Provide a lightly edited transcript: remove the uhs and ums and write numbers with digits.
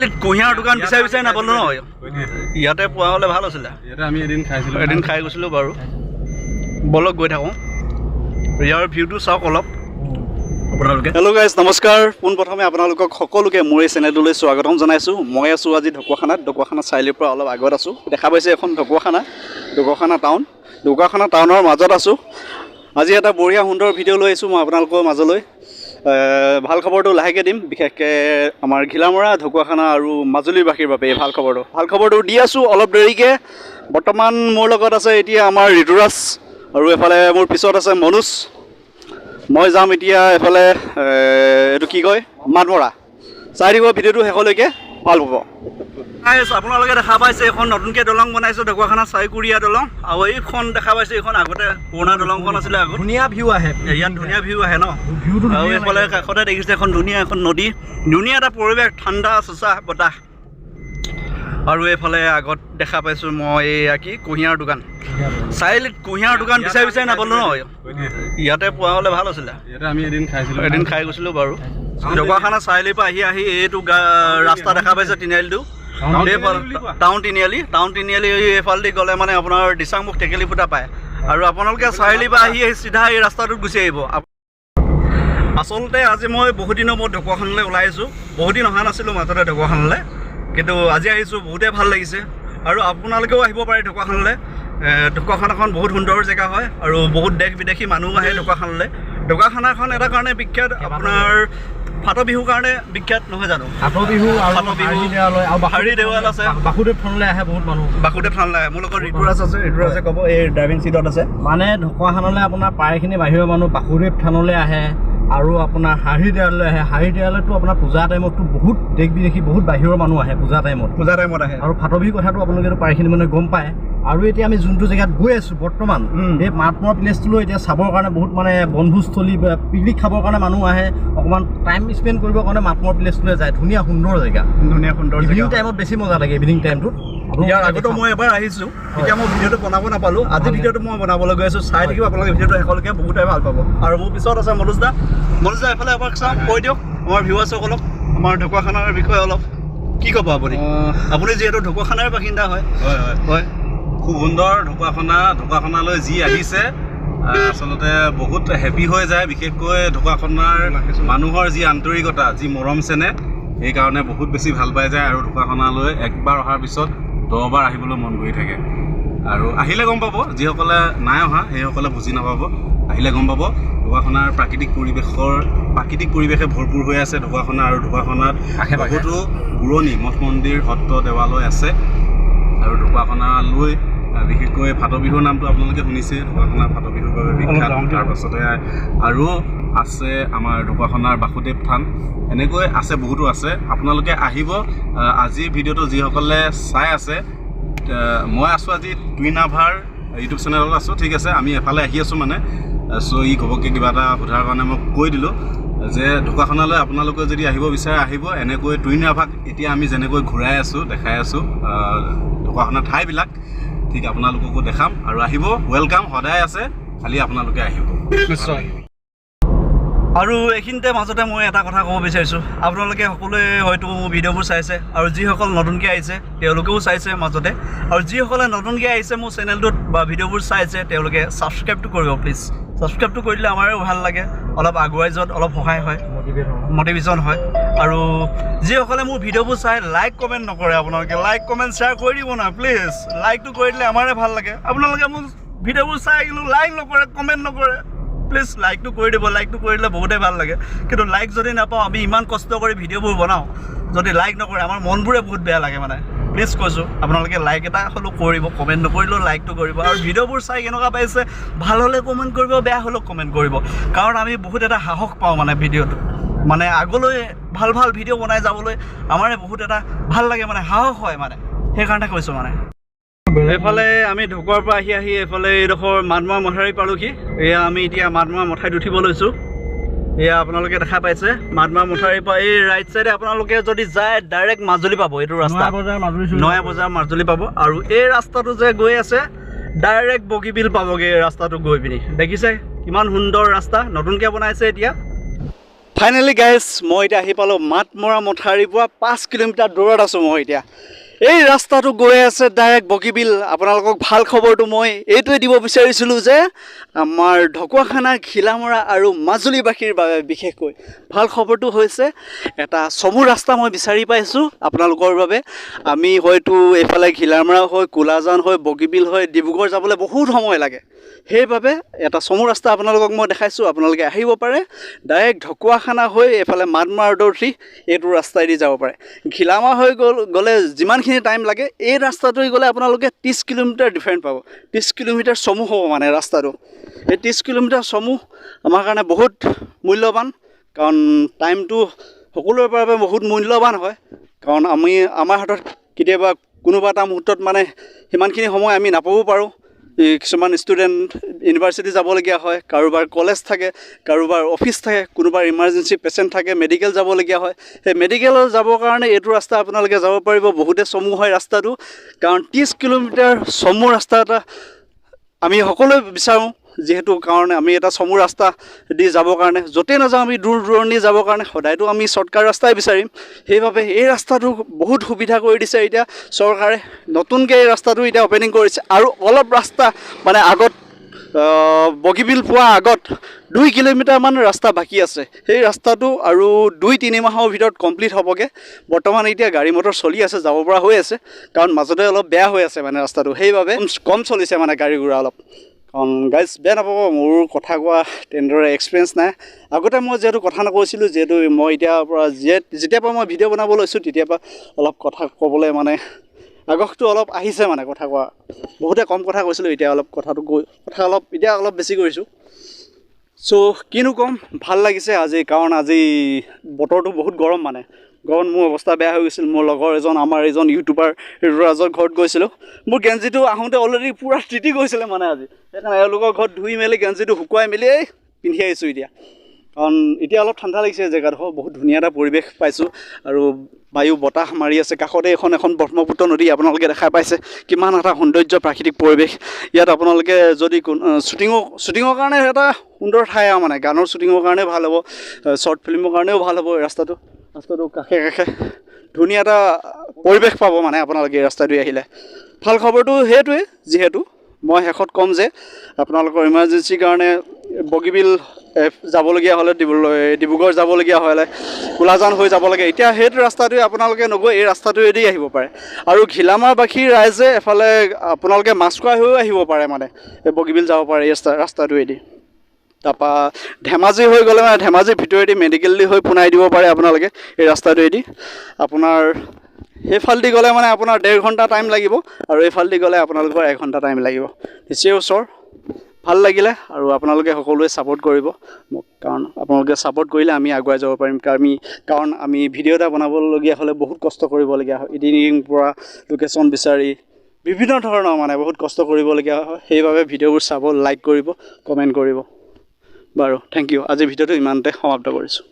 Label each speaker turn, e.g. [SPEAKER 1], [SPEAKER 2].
[SPEAKER 1] চাৰিআলিত কুঁহিয়াৰ দোকান বিচাৰি বিচাৰি নাপালোঁ ন ইয়াতে পোৱা হ'লে ভাল আছিলে
[SPEAKER 2] ইয়াতে আমি এদিন
[SPEAKER 1] খাই গৈছিলোঁ বাৰু বলক গৈ থাকোঁ ইয়াৰ ভিউটো চাওক অলপ আপোনালোকে হেল্ল' গাইজ নমস্কাৰ পোনপ্ৰথমে আপোনালোকক সকলোকে মোৰ এই চেনেলটোলৈ স্বাগতম জনাইছোঁ মই আছোঁ আজি ঢকুৱাখানা চাৰিআলিৰ পৰা অলপ আগত আছোঁ দেখা পাইছে এখন ঢকুৱাখানা টাউনৰ মাজত আছোঁ আজি এটা বঢ়িয়া সুন্দৰ ভিডিঅ' লৈ আহিছোঁ মই আপোনালোকৰ মাজলৈ ভাল খবৰটো লাহেকৈ দিম বিশেষকৈ আমাৰ ঘিলামৰা ঢকুৱাখানা আৰু মাজুলীবাসীৰ বাবে এই ভাল খবৰটো দি আছোঁ অলপ দেৰিকৈ বৰ্তমান মোৰ লগত আছে এতিয়া আমাৰ ঋতুৰাজ আৰু এফালে মোৰ পিছত আছে মনোজ মই যাম এতিয়া এফালে এইটো কি কয় মাতমৰা চাই দিব ভিডিঅ'টো শেষলৈকে ভাল পাব আপোনালোকে দেখা পাইছে এখন নতুনকৈ দলং বনাইছে ঢকুৱাখানা চাৰিকুৰীয়া দলং আৰু এইখন দেখা পাইছে এইখন আগতে পুৰণা দলংখন আছিলে আগত
[SPEAKER 2] ধুনীয়া ভিউ আহে
[SPEAKER 1] ইয়াত ধুনীয়া ভিউ আহে ন আৰু এইফালে কাষতে দেখিছে এখন ধুনীয়া এখন নদী ধুনীয়া এটা পৰিৱেশ ঠাণ্ডা চেঁচা বতাহ আৰু এইফালে আগত দেখা পাইছোঁ মই এয়া কি কুঁহিয়াৰ দোকান চাৰিআলিত কুঁহিয়াৰ দোকান বিচাৰি বিচাৰি নাপালোঁ ন ইয়াতে পোৱা হ'লে ভাল আছিলে
[SPEAKER 2] ইয়াতে আমি এদিন
[SPEAKER 1] খাই গৈছিলোঁ বাৰু ঢকুৱাখানা চাৰিআলিৰ পৰা আহি এইটো ৰাস্তা দেখা পাইছে তিনিআলিটো টাউন তিনিআলি এইফালেদি গ'লে মানে আপোনাৰ দিচাংমুখ টেকেলি ফুটা পায় আৰু আপোনালোকে চাৰিআলিৰ পৰা আহি চিধা এই ৰাস্তাটোত গুচি আহিব আচলতে আজি মই বহুত দিনৰ মূৰত ঢকুৱাখানালৈ ওলাই আহিছোঁ বহুত দিন অহা নাছিলোঁ মাজতে ঢকুৱাখানালৈ কিন্তু আজি আহিছোঁ বহুতেই ভাল লাগিছে আৰু আপোনালোকেও আহিব পাৰে ঢকুৱাখানালৈ ঢকুৱাখানাখন বহুত সুন্দৰ জেগা হয় আৰু বহুত দেশ বিদেশী মানুহ আহে ঢকুৱাখানাখন এটা কাৰণে বিখ্যাত আপোনাৰ ফাট বিহুৰ কাৰণে বিখ্যাত নহয় জানো হাৰী দেৱাল আছে
[SPEAKER 2] বাসুদেৱ থানলৈ আহে বহুত মানুহ
[SPEAKER 1] বাসুদেৱ থানলৈ আহে মোৰ লগত ঋতুৰাজে ক'ব এই ড্ৰাইভিং চিটত আছে
[SPEAKER 2] মানে ঢকুৱাখানালৈ আপোনাৰ প্ৰায়খিনি বাহিৰৰ মানুহ বাসুদেৱ থানলৈ আহে আৰু আপোনাৰ হাৰী দেৱাললৈ আহে হাৰী দেৱালয়তো আপোনাৰ পূজা টাইমততো বহুত দেশ বিদেশী বহুত বাহিৰৰ মানুহ আহে পূজা টাইমত
[SPEAKER 1] আহে
[SPEAKER 2] আৰু ফাট বিহুৰ কথাটো আপোনালোকেতো প্ৰায়খিনি মানুহে গম পায় আৰু এতিয়া আমি যোনটো জেগাত গৈ আছোঁ বৰ্তমান এই মাতমৰা প্লেচটোলৈ এতিয়া চাবৰ কাৰণে বহুত মানে বনভোজস্থলী পিকনিক খাবৰ কাৰণে মানুহ আহে অকণমান টাইম স্পেণ্ড কৰিবৰ কাৰণে মাতমৰা প্লেচটোলৈ যায় ধুনীয়া সুন্দৰ জেগা ইভিনিং টাইমত বেছি মজা লাগে ইভিনিং টাইমটোত
[SPEAKER 1] ইয়াৰ আগতো মই এবাৰ আহিছোঁ এতিয়া মই ভিডিঅ'টো বনাব নাপালোঁ আজি ভিডিঅ'টো মই বনাবলৈ গৈ আছোঁ চাই থাকিব আপোনালোকে ভিডিঅ'টো শেষলৈকে বহুতেই ভাল পাব আৰু মোৰ পিছত আছে মনোজ দা এফালে এবাৰ চাওক কৈ দিয়ক আমাৰ ভিউৱাৰ্ছসকলক আমাৰ ঢকুৱাখানাৰ বিষয়ে অলপ কি ক'ব আপুনি যিহেতু ঢকুৱাখানাৰ বাসিন্দা হয়
[SPEAKER 2] খুব সুন্দৰ ঢকুৱাখানালৈ যি আহিছে আচলতে বহুত হেপী হৈ যায় বিশেষকৈ ঢকুৱাখানাৰ মানুহৰ যি আন্তৰিকতা যি মৰম চেনেহ সেইকাৰণে বহুত বেছি ভাল পাই যায় আৰু ঢকুৱাখানালৈ একবাৰ অহাৰ পিছত 10 বাৰ আহিবলৈ মন কৰি থাকে আৰু আহিলে গম পাব যিসকলে নাই অহা সেইসকলে বুজি নাপাব আহিলে গম পাব ঢকুৱাখানাৰ প্ৰাকৃতিক পৰিৱেশে ভৰপূৰ হৈ আছে ঢকুৱাখানা আৰু ঢকুৱাখানাত বহুতো পুৰণি মঠ মন্দিৰ সত্ৰ দেৱালয় আছে আৰু ঢকুৱাখানালৈ বিশেষকৈ ফাট বিহুৰ নামটো আপোনালোকে শুনিছে ঢকুৱাখানা ফাট বিহুৰ বাবে বিখ্যাত তাৰপাছতে আৰু আছে আমাৰ ঢকুৱাখানাৰ বাসুদেৱ থান এনেকৈ আছে বহুতো আছে আপোনালোকে আহিব আজিৰ ভিডিঅ'টো যিসকলে চাই আছে মই আছোঁ আজি টুইনাভাৰ ইউটিউব চেনেলত আছোঁ ঠিক আছে আমি এফালে আহি আছোঁ মানে চ' ই ঘপককৈ কিবা এটা সোধাৰ কাৰণে মই কৈ দিলোঁ যে ঢকুৱাখানালৈ আপোনালোকে যদি আহিব বিচাৰে আহিব এনেকৈ টুইনাভাক এতিয়া আমি যেনেকৈ ঘূৰাই আছোঁ দেখাই আছোঁ ঢকুৱাখানাৰ ঠাইবিলাক ঠিক আপোনালোককো দেখাম আৰু আহিব ৱেলকাম সদায় আছে খালি আপোনালোকে আহিব
[SPEAKER 1] নিশ্চয় আৰু এইখিনিতে মাজতে মই এটা কথা ক'ব বিচাৰিছোঁ আপোনালোকে সকলোৱে হয়তো মোৰ ভিডিঅ'বোৰ চাইছে আৰু যিসকল নতুনকৈ আহিছে তেওঁলোকেও চাইছে মাজতে আৰু যিসকলে নতুনকৈ আহিছে মোৰ চেনেলটোত বা ভিডিঅ'বোৰ চাইছে তেওঁলোকে ছাবস্ক্ৰাইবটো কৰিব প্লিজ ছাবস্ক্ৰাইবটো কৰি দিলে আমাৰো ভাল লাগে অলপ আগুৱাই যোৱাত অলপ সহায় হয় মটিভেশ্যন হয় আৰু যিসকলে মোৰ ভিডিঅ'বোৰ চাই লাইক কমেণ্ট নকৰে আপোনালোকে লাইক কমেণ্ট শ্বেয়াৰ কৰি দিব না প্লিজ লাইকটো কৰি দিলে আমাৰে ভাল লাগে আপোনালোকে মোৰ ভিডিঅ'বোৰ চাই কিন্তু লাইক নকৰে কমেণ্ট নকৰে প্লিজ লাইকটো কৰি দিব লাইকটো কৰি দিলে বহুতেই ভাল লাগে কিন্তু লাইক যদি নাপাওঁ আমি ইমান কষ্ট কৰি ভিডিঅ'বোৰ বনাওঁ যদি লাইক নকৰে আমাৰ মনবোৰে বহুত বেয়া লাগে মানে প্লিজ কৈছোঁ আপোনালোকে লাইক এটা হ'লেও কৰিব কমেণ্ট নকৰিলেও লাইকটো কৰিব আৰু ভিডিঅ'বোৰ চাই কেনেকুৱা পাইছে ভাল হ'লে কমেণ্ট কৰিব বেয়া হ'লেও কমেণ্ট কৰিব কাৰণ আমি বহুত এটা সাহস পাওঁ মানে ভিডিঅ'টো মানে আগলৈ ভাল ভিডিঅ' বনাই যাবলৈ আমাৰে বহুত এটা ভাল লাগে মানে সাহস হয় মানে সেইকাৰণে কৈছোঁ মানে এইফালে আমি ঢকুৱাৰ পৰা আহি এইফালে এইডোখৰ মাতমৰা মথাউৰি পালোঁহি এয়া আমি এতিয়া মাতমৰা মথাউৰিত উঠিব লৈছোঁ এয়া আপোনালোকে দেখা পাইছে মাতমৰা মথাউৰিৰ পৰা এই ৰাইট চাইডে আপোনালোকে যদি যায় ডাইৰেক্ট মাজুলী পাব এইটো ৰাস্তা নয়া বজাৰ মাজুলী পাব আৰু এই ৰাস্তাটো যে গৈ আছে ডাইৰেক্ট বগীবিল পাবগৈ এই ৰাস্তাটো গৈ পিনি দেখিছে কিমান সুন্দৰ ৰাস্তা নতুনকৈ বনাইছে এতিয়া ফাইনেলি গাইজ মই এতিয়া আহি পালোঁ মাতমৰা মথাউৰিৰ পৰা 5 কিলোমিটাৰ দূৰত আছোঁ মই এতিয়া এই ৰাস্তাটো গৈ আছে ডাইৰেক্ট বগীবিল আপোনালোকক ভাল খবৰটো মই এইটোৱে দিব বিচাৰিছিলোঁ যে আমাৰ ঢকুৱাখানা ঘিলামৰা আৰু মাজুলীবাসীৰ বাবে বিশেষকৈ ভাল খবৰটো হৈছে এটা চমু ৰাস্তা মই বিচাৰি পাইছোঁ আপোনালোকৰ বাবে আমি হয়তো এইফালে ঘিলামৰা হৈ কোলাজান হৈ বগীবিল হৈ ডিব্ৰুগড় যাবলৈ বহুত সময় লাগে সেইবাবে এটা চমু ৰাস্তা আপোনালোকক মই দেখাইছোঁ আপোনালোকে আহিব পাৰে ডাইৰেক্ট ঢকুৱাখানা হৈ এইফালে মাতমৰা উঠি এইটো ৰাস্তাইদি যাব পাৰে ঘিলামৰা হৈ গ'লে যিমানখিনি টাইম লাগে এই ৰাস্তাটোৱে গ'লে আপোনালোকে 30 কিলোমিটাৰ ডিফাৰেণ্ট পাব 30 কিলোমিটাৰ চমু হ'ব মানে ৰাস্তাটো এই 30 কিলোমিটাৰ চমু আমাৰ কাৰণে বহুত মূল্যৱান কাৰণ টাইমটো সকলোৰে বাবে বহুত মূল্যৱান হয় কাৰণ আমাৰ হাতত কেতিয়াবা কোনোবা এটা মুহূৰ্তত মানে সিমানখিনি সময় আমি নাপাবও পাৰোঁ কিছুমান ষ্টুডেণ্ট ইউনিভাৰ্চিটি যাবলগীয়া হয় কাৰোবাৰ কলেজ থাকে কাৰোবাৰ অফিচ থাকে কোনোবাৰ ইমাৰ্জেঞ্চি পেচেণ্ট থাকে মেডিকেল যাবলগীয়া হয় সেই মেডিকেলত যাবৰ কাৰণে এইটো ৰাস্তা আপোনালোকে যাব পাৰিব বহুতে চমু হয় ৰাস্তাটো কাৰণ 30 কিলোমিটাৰ চমু ৰাস্তা এটা আমি সকলোৱে বিচাৰোঁ যিহেতু কাৰণে আমি এটা চমু ৰাস্তা দি যাবৰ কাৰণে য'তেই নাযাওঁ আমি দূৰ দূৰণি যাবৰ কাৰণে সদায়তো আমি শ্বৰ্টকাট ৰাস্তাই বিচাৰিম সেইবাবে এই ৰাস্তাটো বহুত সুবিধা কৰি দিছে এতিয়া চৰকাৰে নতুনকৈ এই ৰাস্তাটো এতিয়া অপেনিং কৰিছে আৰু অলপ ৰাস্তা মানে আগত বগীবিল পোৱাৰ আগত 2 কিলোমিটাৰমান ৰাস্তা বাকী আছে সেই ৰাস্তাটো আৰু 2-3 মাহৰ ভিতৰত কমপ্লিট হ'বগৈ বৰ্তমান এতিয়া গাড়ী মটৰ চলি আছে যাব পৰা হৈ আছে কাৰণ মাজতে অলপ বেয়া হৈ আছে মানে ৰাস্তাটো সেইবাবে কম চলিছে মানে গাড়ী ঘোঁৰা অলপ কাৰণ গাইজ বেয়া নাপাব মোৰ কথা কোৱা তেনেদৰে এক্সপিৰিয়েঞ্চ নাই আগতে মই যিহেতু কথা নকৈছিলোঁ যিহেতু মই এতিয়াৰ পৰা যেতিয়াৰ পৰা মই ভিডিঅ' বনাব লৈছোঁ তেতিয়াৰ পৰা অলপ কথা ক'বলৈ মানে আগ্ৰহটো অলপ আহিছে মানে কথা কোৱা বহুতে কম কথা কৈছিলোঁ এতিয়া অলপ এতিয়া অলপ বেছি কৰিছোঁ চ' কিনো ক'ম ভাল লাগিছে আজি কাৰণ আজি বতৰটো বহুত গৰম মানে গৰম মোৰ অৱস্থা বেয়া হৈ গৈছিল মোৰ লগৰ আমাৰ এজন ইউটিউবাৰ ৰাজৰ ঘৰত গৈছিলোঁ মোৰ গেঞ্জিটো আহোঁতে অলৰেডি পূৰা তিতি গৈছিলে মানে আজি সেইকাৰণে এওঁলোকৰ ঘৰত ধুই মেলি গেঞ্জিটো শুকুৱাই মেলি পিন্ধি আহিছোঁ এতিয়া কাৰণ এতিয়া অলপ ঠাণ্ডা লাগিছে জেগাডোখৰ বহুত ধুনীয়া এটা পৰিৱেশ পাইছোঁ আৰু বায়ু বতাহ মাৰি আছে কাষতে এখন ব্ৰহ্মপুত্ৰ নদী আপোনালোকে দেখা পাইছে কিমান এটা সৌন্দৰ্য প্ৰাকৃতিক পৰিৱেশ ইয়াত আপোনালোকে যদি শ্বুটিঙৰ কাৰণে এটা সুন্দৰ ঠাই আৰু মানে গানৰ শ্বুটিঙৰ কাৰণে ভাল হ'ব শ্বৰ্ট ফিল্মৰ কাৰণেও ভাল হ'ব ৰাস্তাটো কাষে ধুনীয়া এটা পৰিৱেশ পাব মানে আপোনালোকে এই ৰাস্তাটোৱে আহিলে ভাল খবৰটো সেইটোৱে যিহেতু মই শেষত ক'ম যে আপোনালোকৰ ইমাৰ্জেঞ্চিৰ কাৰণে বগীবিল যাবলগীয়া হ'লে ডিব্ৰুগড় যাবলগীয়া হ'লে কোলাজান হৈ যাব লাগে এতিয়া সেইটো ৰাস্তাটোৱে আপোনালোকে নগৈ এই ৰাস্তাটোৱেদি আহিব পাৰে আৰু ঘিলামাৰবাসীৰ ৰাইজে এফালে আপোনালোকে মাছখোৱা হৈও আহিব পাৰে মানে এই বগীবিল যাব পাৰে এই ৰাস্তাটোৱেদি তাৰপৰা ধেমাজি হৈ গ'লে মানে ধেমাজিৰ ভিতৰেদি মেডিকেল দি হৈ পোনাই দিব পাৰে আপোনালোকে এই ৰাস্তাটোৱেদি আপোনাৰ সেইফালেদি গ'লে মানে আপোনাৰ 1.5 ঘণ্টা টাইম লাগিব আৰু এইফালেদি গ'লে আপোনালোকৰ 1 ঘণ্টা টাইম লাগিব নিশ্চয় ওচৰ ভাল লাগিলে আৰু আপোনালোকে সকলোৱে ছাপোৰ্ট কৰিব মোক কাৰণ আপোনালোকে ছাপোৰ্ট কৰিলে আমি আগুৱাই যাব পাৰিম কাৰণ আমি ভিডিঅ' এটা বনাবলগীয়া হ'লে বহুত কষ্ট কৰিবলগীয়া হয় এডিটিং পৰা লোকেশ্যন বিচাৰি বিভিন্ন ধৰণৰ মানে বহুত কষ্ট কৰিবলগীয়া হয় সেইবাবে ভিডিঅ'বোৰ চাব লাইক কৰিব কমেণ্ট কৰিব বাৰু থেংক ইউ আজি ভিডিঅ'টো ইমানতে সমাপ্ত কৰিছোঁ